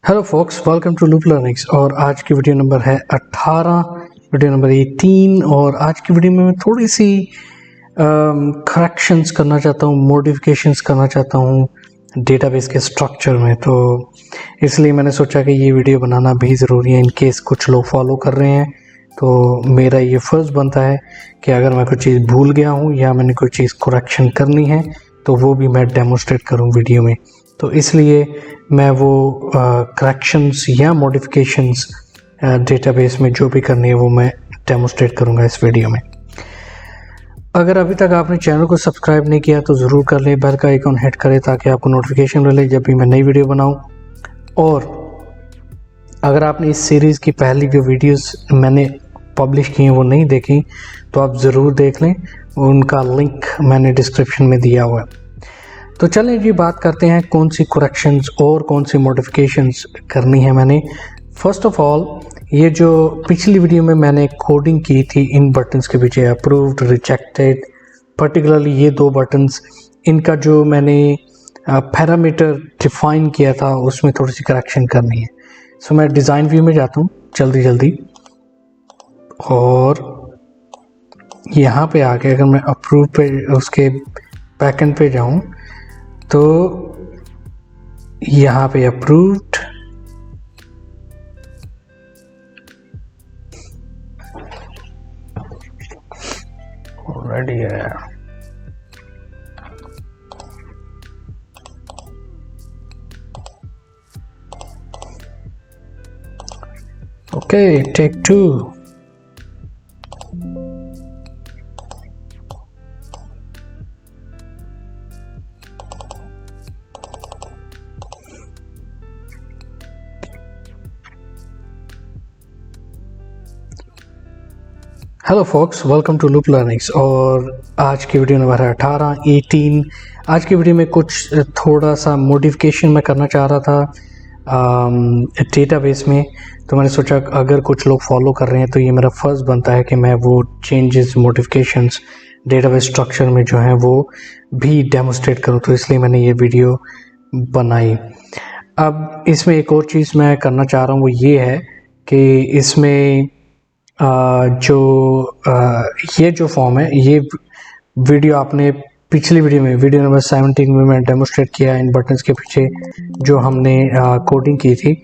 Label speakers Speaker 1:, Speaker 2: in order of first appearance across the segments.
Speaker 1: Hello folks, welcome to Loop Learnings. और आज की वीडियो नंबर है 18, वीडियो नंबर 18। और आज की वीडियो में मैं थोड़ी सी करेक्शंस करना चाहता हूँ, मॉडिफिकेशंस करना चाहता हूँ डेटाबेस के स्ट्रक्चर में। तो इसलिए मैंने सोचा कि ये वीडियो बनाना भी ज़रूरी है, इन केस कुछ लोग फॉलो कर रहे हैं। तो मेरा ये फ़र्ज़ बनता है कि अगर मैं कोई चीज़ भूल गया हूँ या मैंने कोई चीज़ करेक्शन करनी है तो वो भी मैं डेमोस्ट्रेट करूँ वीडियो में। तो इसलिए मैं वो करेक्शंस या मॉडिफिकेशंस डेटाबेस में जो भी करनी है वो मैं डेमोस्ट्रेट करूँगा इस वीडियो में। अगर अभी तक आपने चैनल को सब्सक्राइब नहीं किया तो ज़रूर कर लें, बेल का आइकॉन हिट करें ताकि आपको नोटिफिकेशन मिले जब भी मैं नई वीडियो बनाऊँ। और अगर आपने इस सीरीज़ की पहली जो वीडियोस मैंने पब्लिश की हैं वो नहीं देखी तो आप ज़रूर देख लें, उनका लिंक मैंने डिस्क्रिप्शन में दिया हुआ है। तो चलें जी, बात करते हैं कौन सी करेक्शंस और कौन सी मॉडिफिकेशंस करनी है मैंने। फर्स्ट ऑफ ऑल, ये जो पिछली वीडियो में मैंने कोडिंग की थी इन बटन्स के पीछे, अप्रूव्ड, रिजेक्टेड, पर्टिकुलरली ये दो बटन्स, इनका जो मैंने पैरामीटर डिफाइन किया था उसमें थोड़ी सी करेक्शन करनी है। सो मैं डिज़ाइन व्यू में जाता हूँ जल्दी और यहाँ पे आके अगर मैं अप्रूव पे उसके बैकएंड पे जाऊँ तो यहाँ पे अप्रूव्ड, ऑलरेडी है। Okay, take 2। Hello folks, welcome to Loop Learnings. और आज की वीडियो नंबर है 18, 18। आज की वीडियो में कुछ थोड़ा सा मॉडिफिकेशन मैं करना चाह रहा था डेटाबेस में। तो मैंने सोचा अगर कुछ लोग फॉलो कर रहे हैं तो ये मेरा फ़र्ज़ बनता है कि मैं वो चेंजेस, मॉडिफिकेशंस डेटाबेस स्ट्रक्चर में जो हैं वो भी डेमोस्ट्रेट करूँ। तो इसलिए मैंने ये वीडियो बनाई। अब इसमें एक और चीज़ मैं करना चाह रहा हूँ, वो ये है कि इसमें ये जो फॉर्म है, ये वीडियो आपने पिछली वीडियो में, वीडियो नंबर 17 में मैं डेमोस्ट्रेट किया इन बटन्स के पीछे जो हमने कोडिंग की थी।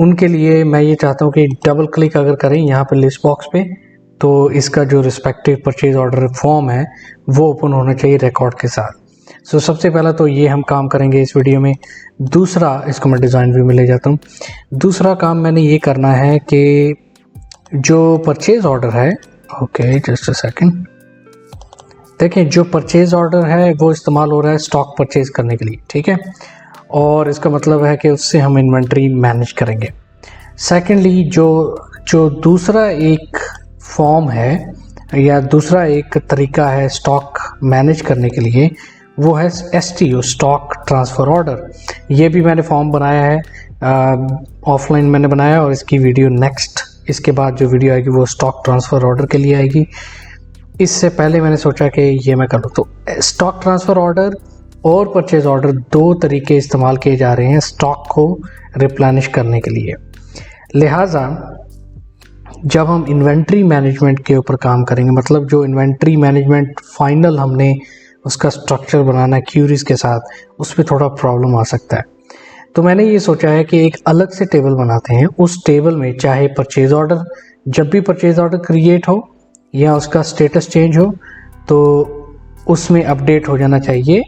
Speaker 1: उनके लिए मैं ये चाहता हूँ कि डबल क्लिक अगर करें यहाँ पर लिस्ट बॉक्स पे तो इसका जो रिस्पेक्टिव परचेज ऑर्डर फॉर्म है वो ओपन होना चाहिए रिकॉर्ड के साथ। सो सबसे पहला तो ये हम काम करेंगे इस वीडियो में। दूसरा, इसको मैं डिज़ाइन व्यू में ले जाता हूँ। दूसरा काम मैंने ये करना है कि जो परचेज ऑर्डर है, ओके जस्ट अ सेकंड, देखिए जो परचेज ऑर्डर है वो इस्तेमाल हो रहा है स्टॉक परचेज करने के लिए, ठीक है। और इसका मतलब है कि उससे हम इन्वेंट्री मैनेज करेंगे। सेकेंडली, जो दूसरा एक फॉर्म है या दूसरा एक तरीका है स्टॉक मैनेज करने के लिए, वो है STO, स्टॉक ट्रांसफ़र ऑर्डर। ये भी मैंने फॉर्म बनाया है, ऑफलाइन मैंने बनाया, और इसकी वीडियो नेक्स्ट, इसके बाद जो वीडियो आएगी वो स्टॉक ट्रांसफ़र ऑर्डर के लिए आएगी। इससे पहले मैंने सोचा कि ये मैं करूँ। तो स्टॉक ट्रांसफ़र ऑर्डर और परचेज ऑर्डर, दो तरीके इस्तेमाल किए जा रहे हैं स्टॉक को रिप्लेनिश करने के लिए। लिहाजा जब हम इन्वेंट्री मैनेजमेंट के ऊपर काम करेंगे, मतलब जो इन्वेंट्री मैनेजमेंट फाइनल हमने उसका स्ट्रक्चर बनाना है क्यूरीज के साथ, उस पर थोड़ा प्रॉब्लम आ सकता है। तो मैंने ये सोचा है कि एक अलग से टेबल बनाते हैं। उस टेबल में चाहे परचेज ऑर्डर, जब भी परचेज ऑर्डर क्रिएट हो या उसका स्टेटस चेंज हो तो उसमें अपडेट हो जाना चाहिए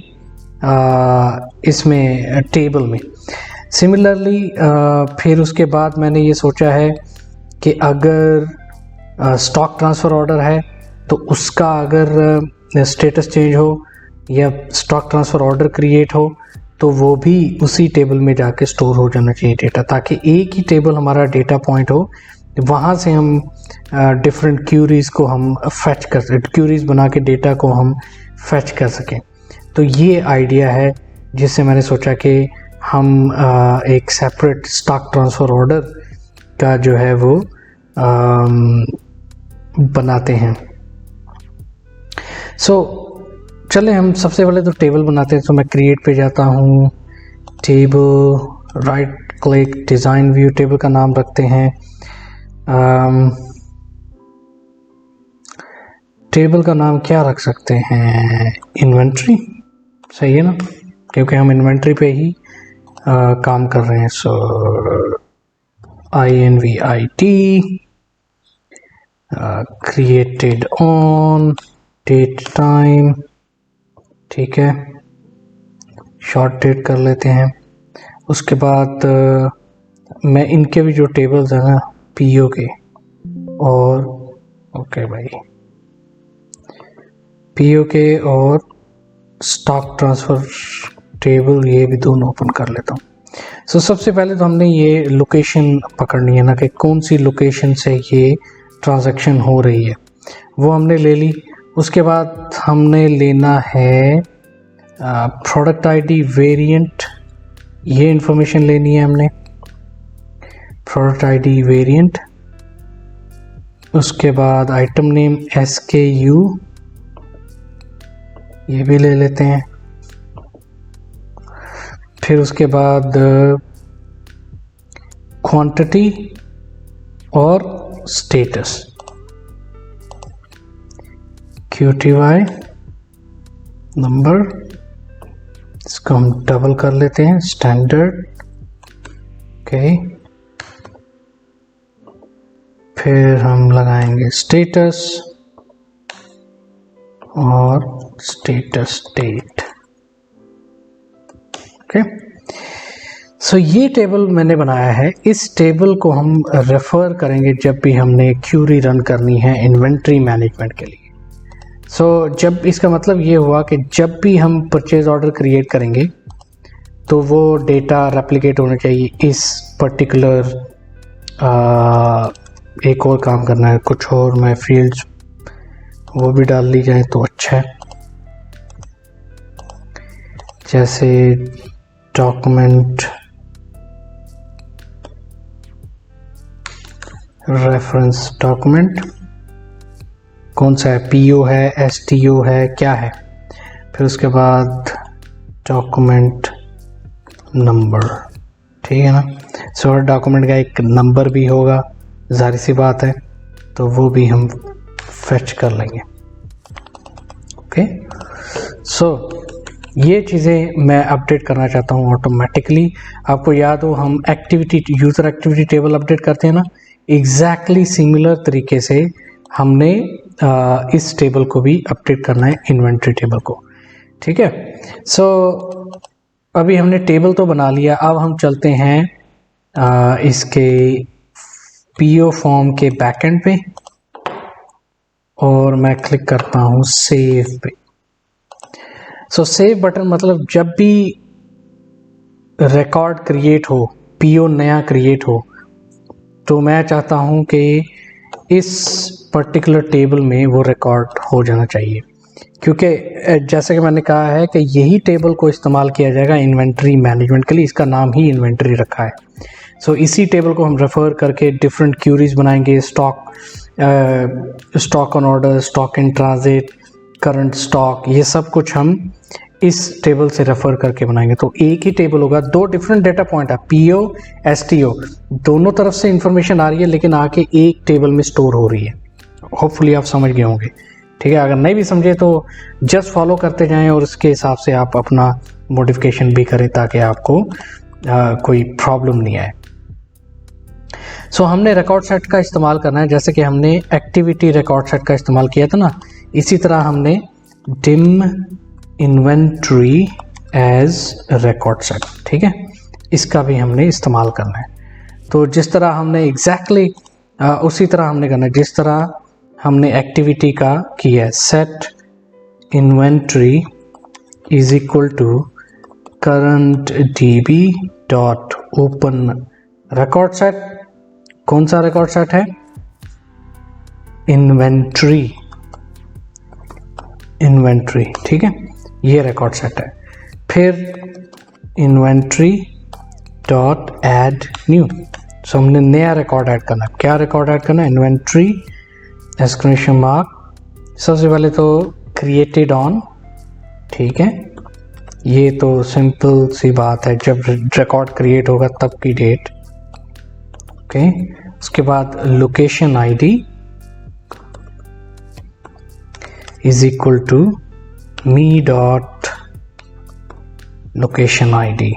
Speaker 1: इसमें टेबल में। सिमिलरली फिर उसके बाद मैंने ये सोचा है कि अगर स्टॉक ट्रांसफ़र ऑर्डर है तो उसका अगर स्टेटस चेंज हो या स्टॉक ट्रांसफ़र ऑर्डर क्रिएट हो तो वो भी उसी टेबल में जाके स्टोर हो जाना चाहिए डेटा, ताकि एक ही टेबल हमारा डेटा पॉइंट हो, वहाँ से हम डिफरेंट क्यूरीज़ को हम फैच कर सकें, क्यूरीज़ बना के डेटा को हम फैच कर सकें। तो ये आइडिया है जिससे मैंने सोचा कि हम एक सेपरेट स्टॉक ट्रांसफ़र ऑर्डर का जो है वो बनाते हैं। चलें हम सबसे पहले तो टेबल बनाते हैं। तो मैं क्रिएट पे जाता हूँ, table, right click design view, table का नाम रखते हैं टेबल का नाम क्या रख सकते हैं, इन्वेंट्री, सही है ना, क्योंकि हम इन्वेंट्री पे ही काम कर रहे हैं। So INVIT created on date time, ठीक है, शॉर्ट डेट कर लेते हैं। उसके बाद मैं इनके भी जो टेबल्स हैं ना PO के और ओके भाई PO के और स्टॉक ट्रांसफ़र टेबल, ये भी दोनों ओपन कर लेता हूँ। सो सबसे पहले तो हमने ये लोकेशन पकड़नी है ना कि कौन सी लोकेशन से ये ट्रांजैक्शन हो रही है, वो हमने ले ली। उसके बाद हमने लेना है प्रोडक्ट ID वेरिएंट, ये इंफॉर्मेशन लेनी है हमने, प्रोडक्ट ID वेरिएंट। उसके बाद आइटम नेम SKU, ये भी ले लेते हैं। फिर उसके बाद क्वांटिटी और स्टेटस, QTY नंबर, इसको हम डबल कर लेते हैं, स्टैंडर्ड, ओके। फिर हम लगाएंगे स्टेटस और स्टेटस डेट, ओके। सो ये टेबल मैंने बनाया है, इस टेबल को हम रेफर करेंगे जब भी हमने क्यूरी रन करनी है इन्वेंट्री मैनेजमेंट के लिए। सो जब, इसका मतलब ये हुआ कि जब भी हम परचेज ऑर्डर क्रिएट करेंगे तो वो डेटा रेप्लिकेट होना चाहिए इस पर्टिकुलर, एक और काम करना है, कुछ और मैं फील्ड्स वो भी डाल ली जाए तो अच्छा है, जैसे डॉक्यूमेंट रेफरेंस, डॉक्यूमेंट कौन सा है, PO है, STO है, क्या है। फिर उसके बाद डॉक्यूमेंट नंबर, ठीक है ना। सो डॉक्यूमेंट का एक नंबर भी होगा, जाहिर सी बात है, तो वो भी हम फेच कर लेंगे, ओके। सो ये चीज़ें मैं अपडेट करना चाहता हूँ ऑटोमेटिकली। आपको याद हो हम activity, user activity table update करते हैं ना, एग्जैक्टली सिमिलर तरीके से हमने इस टेबल को भी अपडेट करना है, इन्वेंट्री टेबल को, ठीक है। सो अभी हमने टेबल तो बना लिया, अब हम चलते हैं इसके PO फॉर्म के बैकएंड पे और मैं क्लिक करता हूँ सेव पे। सो सेव बटन मतलब जब भी रिकॉर्ड क्रिएट हो, PO नया क्रिएट हो, तो मैं चाहता हूँ कि इस पर्टिकुलर टेबल में वो रिकॉर्ड हो जाना चाहिए, क्योंकि जैसे कि मैंने कहा है कि यही टेबल को इस्तेमाल किया जाएगा इन्वेंट्री मैनेजमेंट के लिए, इसका नाम ही इन्वेंट्री रखा है। सो इसी टेबल को हम रेफ़र करके डिफरेंट क्यूरीज बनाएंगे, stock on order, stock in transit, current stock, ये सब कुछ हम इस टेबल से रेफ़र करके बनाएंगे। तो एक ही टेबल होगा, दो डिफरेंट डेटा पॉइंट है, PO STO, दोनों तरफ से इंफॉर्मेशन आ रही है लेकिन आके एक टेबल में स्टोर हो रही है। होपफुली आप समझ गए होंगे, ठीक है। अगर नहीं भी समझे तो जस्ट फॉलो करते जाएं और उसके हिसाब से आप अपना मॉडिफिकेशन भी करें ताकि आपको कोई प्रॉब्लम नहीं आए। सो हमने रिकॉर्ड सेट का इस्तेमाल करना है, जैसे कि हमने एक्टिविटी रिकॉर्ड सेट का इस्तेमाल किया था ना, इसी तरह हमने dim inventory as record set, ठीक है, इसका भी हमने इस्तेमाल करना है। तो जिस तरह हमने एग्जैक्टली उसी तरह हमने करना है जिस तरह हमने एक्टिविटी का किया है। Set inventory is equal to current DB dot open record set. कौन सा रिकॉर्ड सेट है? इन्वेंट्री, ठीक है, ये रिकॉर्ड सेट है। फिर इन्वेंट्री डॉट ऐड न्यू, सो हमने नया रिकॉर्ड ऐड करना है। क्या रिकॉर्ड ऐड करना है? इन्वेंट्री एक्सक्लेमेशन मार्क, सबसे पहले तो क्रिएटेड ऑन, ठीक है, ये तो सिंपल सी बात है, जब रिकॉर्ड क्रिएट होगा तब की डेट। ओके, उसके बाद location ID is equal to me dot location ID.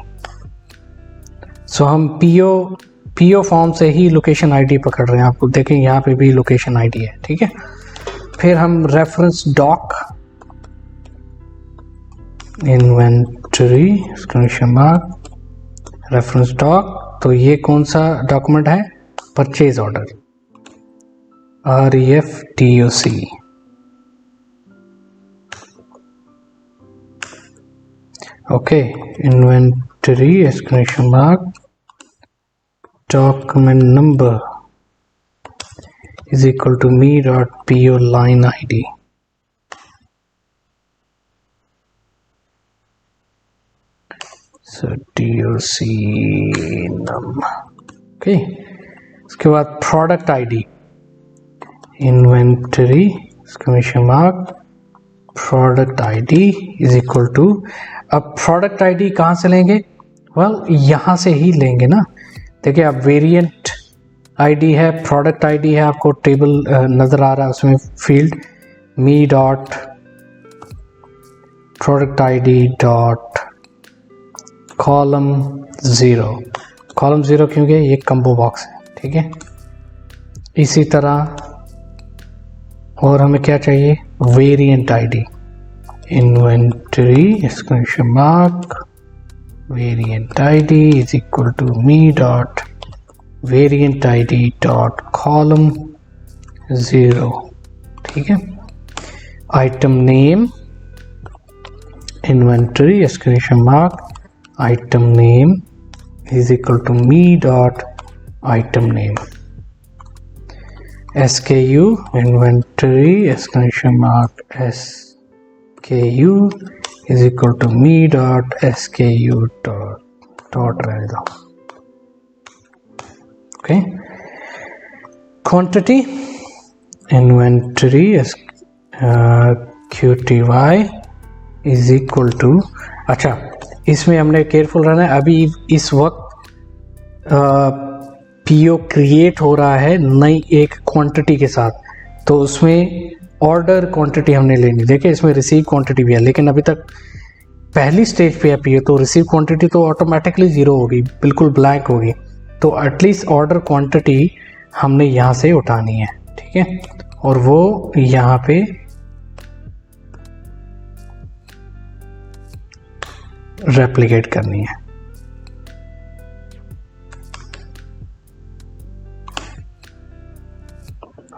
Speaker 1: So हम पीओ फॉर्म से ही लोकेशन आईडी पकड़ रहे हैं, आपको देखें यहाँ पे भी लोकेशन आईडी है, ठीक है। फिर हम reference doc inventory reference doc, तो ये कौन सा डॉक्यूमेंट है, purchase order, REFTOC। Okay, inventory exclamation mark document number is equal to me dot PO line ID. So DOC num. Okay, उसके बाद product ID inventory exclamation mark product ID is equal to, अब product ID कहाँ से लेंगे, यहाँ से ही लेंगे ना। देखिए अब वेरिएंट आईडी है, प्रोडक्ट आईडी है, आपको टेबल नज़र आ रहा है उसमें field me dot product ID dot column zero क्योंकि ये कम्बो बॉक्स है, ठीक है। इसी तरह और हमें क्या चाहिए, variant ID inventory exclamation mark variant ID is equal to me dot variant ID dot column 0, ठीक है। item name inventory exclamation mark item name is equal to me dot item name, SKU inventory exclamation mark SKU is equal to me dot SKU dot रहने दो। Okay, quantity inventory QTY is equal to, अच्छा इसमें हमने careful रहना है, अभी इस वक्त PO क्रिएट हो रहा है नई एक क्वांटिटी के साथ, तो उसमें ऑर्डर क्वांटिटी हमने लेनी। देखिए इसमें रिसीव क्वांटिटी भी है, लेकिन अभी तक पहली स्टेज पे है पीओ, तो रिसीव क्वांटिटी तो ऑटोमेटिकली ज़ीरो होगी, बिल्कुल ब्लैंक होगी। तो एटलीस्ट ऑर्डर क्वांटिटी हमने यहाँ से उठानी है, ठीक है, और वो यहाँ पे रेप्लिकेट करनी है।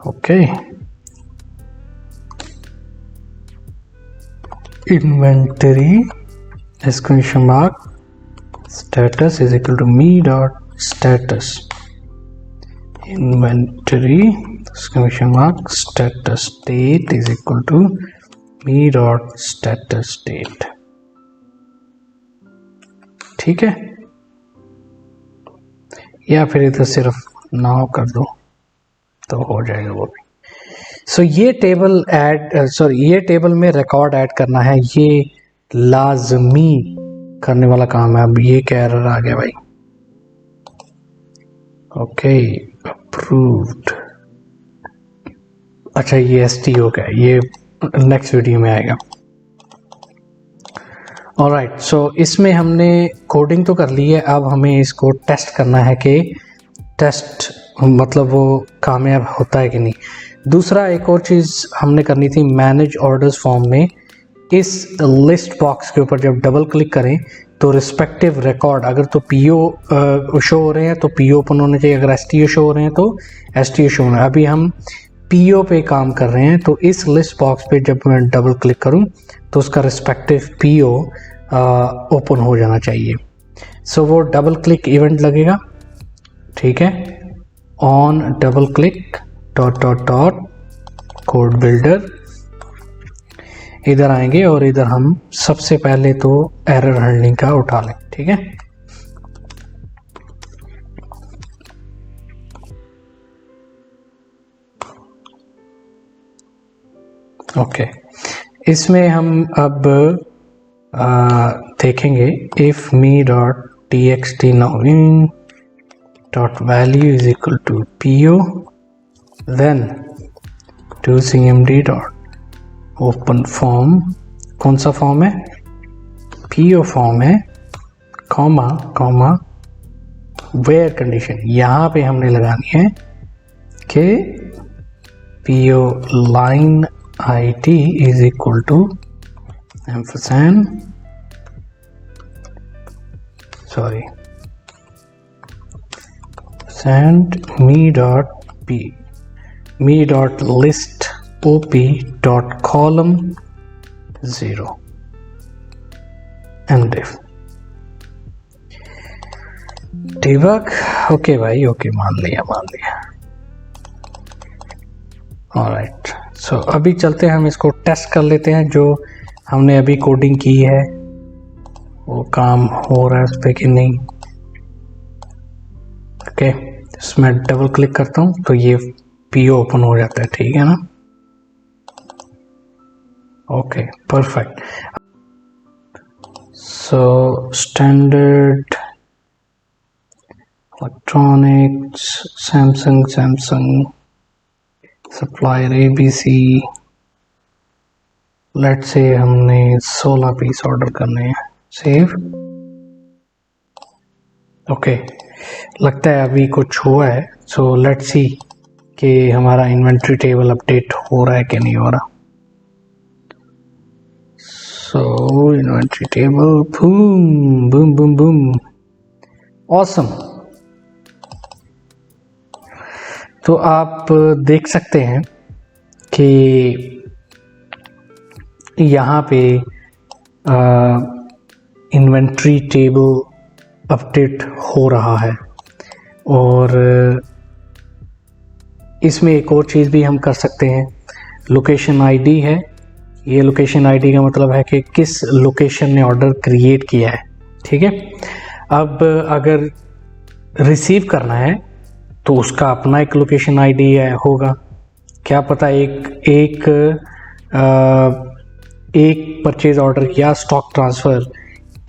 Speaker 1: Okay, inventory exclamation mark status is equal to me dot status inventory exclamation mark status date is equal to me dot status date, ठीक है, या फिर इधर सिर्फ नाउ कर दो तो हो जाएगा वो भी। सो ये टेबल में रिकॉर्ड ऐड करना है, ये लाजमी करने वाला काम है। अब ये क्या एरर आ गया भाई, ओके अप्रूव्ड, अच्छा ये ST हो गया, ये नेक्स्ट वीडियो में आएगा। ऑलराइट, सो इसमें हमने कोडिंग तो कर ली है, अब हमें इसको टेस्ट करना है कि टेस्ट मतलब वो कामयाब होता है कि नहीं। दूसरा एक और चीज़ हमने करनी थी, मैनेज ऑर्डर्स फॉर्म में इस लिस्ट बॉक्स के ऊपर जब डबल क्लिक करें तो रिस्पेक्टिव रिकॉर्ड, अगर तो PO शो हो रहे हैं तो PO ओपन होने चाहिए, अगर STO शो हो रहे हैं तो STO शो होना है। अभी हम PO पे काम कर रहे हैं, तो इस लिस्ट बॉक्स पे जब मैं डबल क्लिक करूं तो उसका रिस्पेक्टिव PO ओपन हो जाना चाहिए। सो वो डबल क्लिक इवेंट लगेगा, ठीक है, on double click dot dot dot code builder, इधर आएंगे और इधर हम सबसे पहले तो एरर हैंडलिंग का उठा लें, ठीक है। ओके, इसमें हम अब देखेंगे if me dot txt now in dot value is equal to po, then to cmd dot open form, कौन सा फॉर्म है, po फॉर्म है, कॉमा कॉमा वेयर कंडीशन, यहाँ पे हमने लगानी है कि po line id is equal to ampersand, sorry, send me dot p, me dot list op dot column 0 and if debug. Okay भाई, ओके, मान लिया. ऑलराइट, सो अभी चलते हैं, हम इसको टेस्ट कर लेते हैं. जो हमने अभी कोडिंग की है वो काम हो रहा है उस पर कि नहीं. ओके, इसमें डबल क्लिक करता हूँ तो ये पीओ ओपन हो जाता है. ठीक है ना. Okay, perfect. So standard electronics, Samsung supplier ABC, let's say हमने 16 पीस ऑर्डर करने हैं. सेव. ओके, लगता है अभी कुछ हुआ है. सो लेट्स सी कि हमारा इन्वेंट्री टेबल अपडेट हो रहा है कि नहीं हो रहा. So inventory table, boom boom boom boom, awesome. तो आप देख सकते हैं कि यहाँ पे इन्वेंट्री टेबल अपडेट हो रहा है. और इसमें एक और चीज़ भी हम कर सकते हैं. लोकेशन आईडी है, ये लोकेशन आईडी का मतलब है कि किस लोकेशन ने ऑर्डर क्रिएट किया है. ठीक है. अब अगर रिसीव करना है तो उसका अपना एक लोकेशन आईडी होगा. क्या पता एक परचेज ऑर्डर किया, स्टॉक ट्रांसफ़र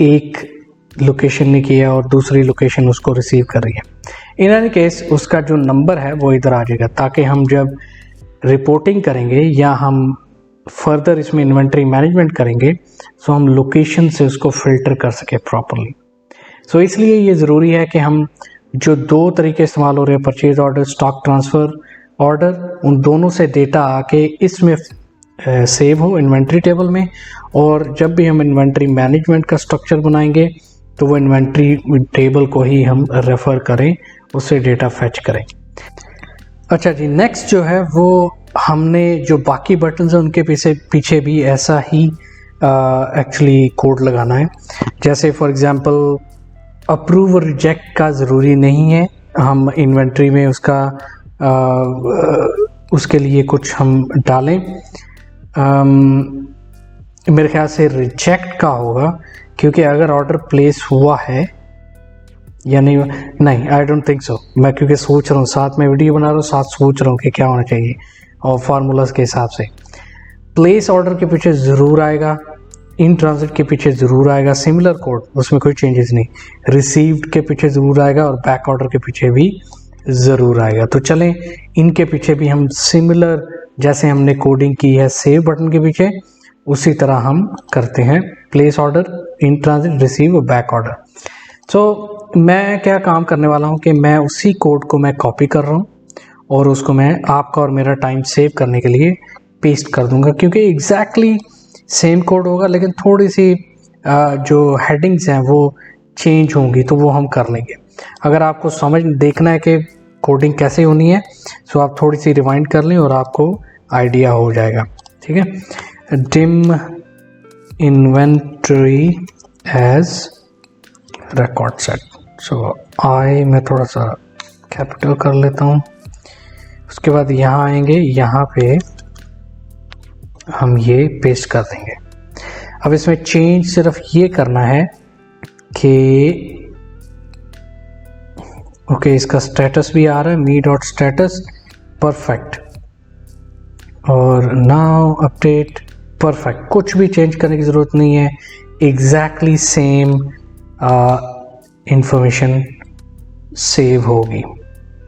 Speaker 1: एक लोकेशन ने किया और दूसरी लोकेशन उसको रिसीव कर रही है. इन एनी केस उसका जो नंबर है वो इधर आ जाएगा, ताकि हम जब रिपोर्टिंग करेंगे या हम फर्दर इसमें इन्वेंट्री मैनेजमेंट करेंगे तो हम लोकेशन से उसको फिल्टर कर सके प्रॉपरली. सो इसलिए ये ज़रूरी है कि हम जो दो तरीके इस्तेमाल हो रहे हैं, purchase order, stock transfer order, उन दोनों से डेटा आके इसमें सेव हो इन्वेंट्री टेबल में. और जब भी हम इन्वेंट्री मैनेजमेंट का स्ट्रक्चर बनाएंगे तो वो इन्वेंट्री टेबल को ही हम रेफ़र करें, उससे डेटा फैच करें. अच्छा जी, नेक्स्ट जो है वो हमने जो बाकी बटन्स हैं उनके पीछे भी ऐसा ही एक्चुअली कोड लगाना है. जैसे फॉर एग्जांपल अप्रूव और रिजेक्ट का ज़रूरी नहीं है, हम इन्वेंट्री में उसके लिए कुछ हम डालें. मेरे ख्याल से रिजेक्ट का होगा, क्योंकि अगर ऑर्डर प्लेस हुआ है या नहीं, आई डोंट थिंक सो. मैं क्योंकि सोच रहा हूँ, साथ में वीडियो बना रहा हूँ, साथ सोच रहा हूँ कि क्या होना चाहिए, और फार्मूलाज के हिसाब से प्लेस ऑर्डर के पीछे ज़रूर आएगा, इन ट्रांजिट के पीछे ज़रूर आएगा सिमिलर कोड, उसमें कोई चेंजेस नहीं. रिसीव्ड के पीछे ज़रूर आएगा और बैक ऑर्डर के पीछे भी ज़रूर आएगा. तो चलें, इनके पीछे भी हम सिमिलर, जैसे हमने कोडिंग की है सेव बटन के पीछे, उसी तरह हम करते हैं. Place order, in transit, receive और बैक ऑर्डर. सो मैं क्या काम करने वाला हूँ कि मैं उसी कोड को मैं कॉपी कर रहा हूँ और उसको मैं आपका और मेरा टाइम सेव करने के लिए पेस्ट कर दूंगा, क्योंकि एग्जैक्टली सेम कोड होगा लेकिन थोड़ी सी जो हेडिंग्स हैं वो चेंज होंगी, तो वो हम कर लेंगे. अगर आपको देखना है कि कोडिंग कैसे होनी है, सो आप थोड़ी सी रिवाइंड कर लें और आपको आइडिया हो जाएगा. ठीक है. Dim inventory as record set. So मैं थोड़ा सा कैपिटल कर लेता हूँ. उसके बाद यहाँ आएंगे, यहाँ पे हम ये पेस्ट कर देंगे. अब इसमें चेंज सिर्फ ये करना है कि ओके, इसका स्टेटस भी आ रहा है, मी डॉट स्टेटस, परफेक्ट. और नाउ अपडेट परफेक्ट, कुछ भी चेंज करने की ज़रूरत नहीं है, एग्जैक्टली सेम इंफॉर्मेशन सेव होगी।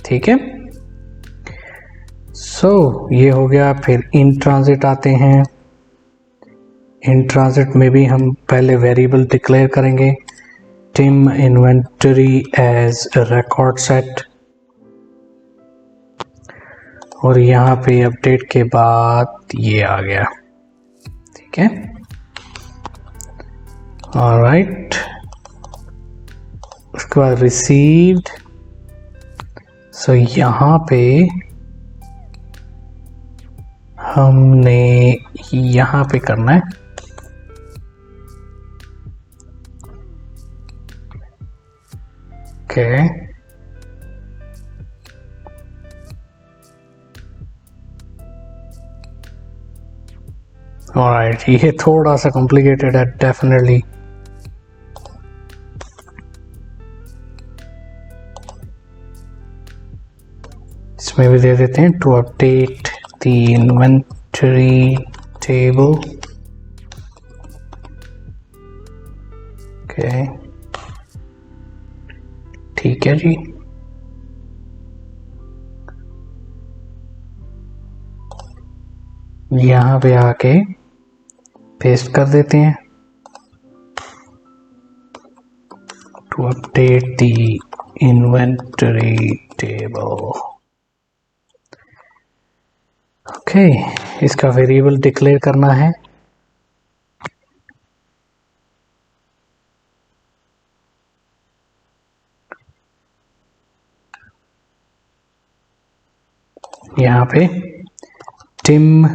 Speaker 1: ठीक है, सो ये हो गया। फिर इन ट्रांजिट आते हैं। इन ट्रांजिट में भी हम पहले वेरिएबल डिक्लेयर करेंगे, dim inventory as record set, और यहाँ पे अपडेट के बाद ये आ गया। ठीक है, ऑलराइट। उसके बाद रिसीव्ड, सो यहाँ पे हमने यहाँ पे करना है ओके ऑलराइट। ये थोड़ा सा कॉम्प्लिकेटेड है डेफिनेटली। इसमें भी दे देते हैं to update the inventory table. Okay, ठीक है जी। यहाँ पे आके पेस्ट कर देते हैं to update the inventory table. Okay, इसका वेरिएबल डिक्लेयर करना है। यहाँ पे dim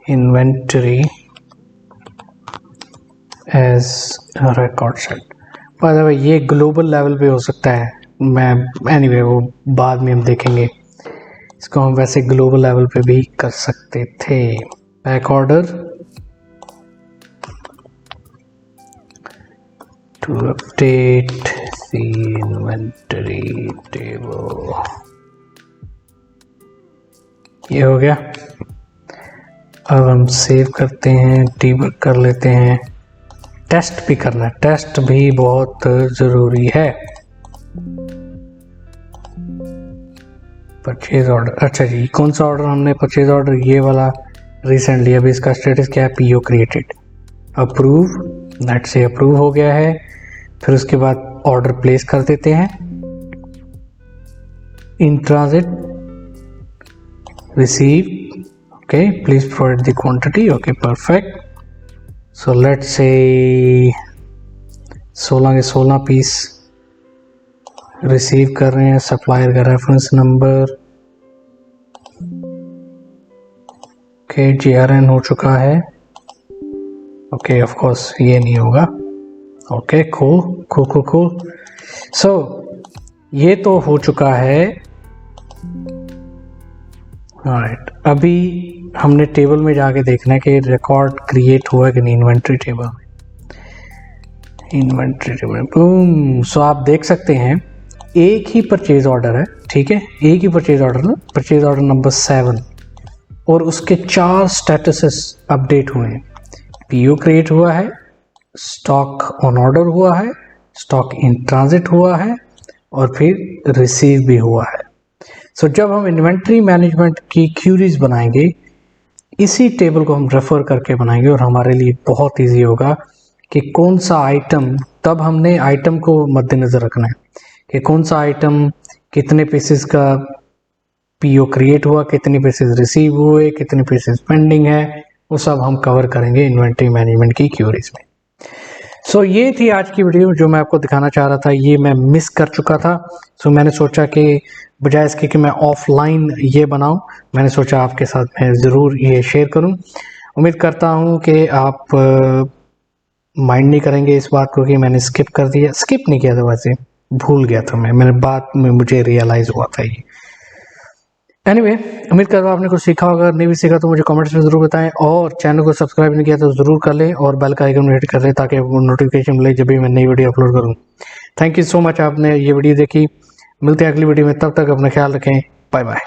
Speaker 1: inventory as record set. By the way ये ग्लोबल लेवल पे हो सकता है, मैं एनीवे वो बाद में हम देखेंगे। इसको हम वैसे ग्लोबल लेवल पे भी कर सकते थे। Back order to update the inventory table. ये हो गया। अब हम सेव करते हैं, डीबग कर लेते हैं। टेस्ट भी करना है, टेस्ट भी बहुत ज़रूरी है। परचेज ऑर्डर, अच्छा जी, कौन सा ऑर्डर हमने परचेज ऑर्डर, ये वाला रिसेंटली। अभी इसका स्टेटस क्या है, पीओ क्रिएटेड, अप्रूव, नेट से अप्रूव हो गया है। फिर उसके बाद ऑर्डर प्लेस कर देते हैं। In transit receive, okay, please provide the quantity, okay perfect. So let's say 16 के 16 पीस रिसीव कर रहे हैं। सप्लायर का रेफरेंस नंबर, ओके, GRN हो चुका है। ओके, ऑफ कोर्स ये नहीं होगा। Okay, cool cool cool cool. So ये तो हो चुका है। ऑलराइट, अभी हमने टेबल में जाके देखना है कि रिकॉर्ड क्रिएट हुआ कि नहीं इन्वेंट्री टेबल में। Inventory table, boom. सो आप देख सकते हैं एक ही परचेज ऑर्डर है, ठीक है, एक ही परचेज ऑर्डर ना, परचेज ऑर्डर नंबर 7, और उसके 4 स्टेटसेस अपडेट हुए हैं। पीओ क्रिएट हुआ है, स्टॉक ऑन ऑर्डर हुआ है, स्टॉक इन ट्रांजिट हुआ है, और फिर रिसीव भी हुआ है। सो जब हम इन्वेंट्री मैनेजमेंट की क्यूरीज बनाएंगे, इसी टेबल को हम रेफर करके बनाएंगे, और हमारे लिए बहुत इजी होगा कि कौन सा आइटम, तब हमने आइटम को मद्देनजर रखना है कि कौन सा आइटम कितने पीसेस का पीओ क्रिएट हुआ, कितने पीसेस रिसीव हुए, कितने पीसेस पेंडिंग है, वो सब हम कवर करेंगे इन्वेंट्री मैनेजमेंट की क्यूरीज में। सो ये थी आज की वीडियो जो मैं आपको दिखाना चाह रहा था, ये मैं मिस कर चुका था। सो मैंने सोचा कि बजाय इसके कि मैं ऑफलाइन ये बनाऊं, मैंने सोचा आपके साथ मैं ज़रूर ये शेयर करूं। उम्मीद करता हूं कि आप माइंड नहीं करेंगे इस बात को कि मैंने स्किप कर दिया। स्किप नहीं किया था, वैसे भूल गया था मैंने बाद में मुझे रियलाइज़ हुआ था ये। एनीवे, उम्मीद कर रहा हूँ आपने कुछ सीखा होगा। नहीं भी सीखा तो मुझे कमेंट्स में ज़रूर बताएं, और चैनल को सब्सक्राइब नहीं किया तो ज़रूर कर लें, और बेल का आइकन में हिट कर लें ताकि आपको नोटिफिकेशन मिले जब भी मैं नई वीडियो अपलोड करूँ। थैंक यू सो मच, आपने ये वीडियो देखी। मिलते हैं अगली वीडियो में, तब तक अपना ख्याल रखें। Bye bye.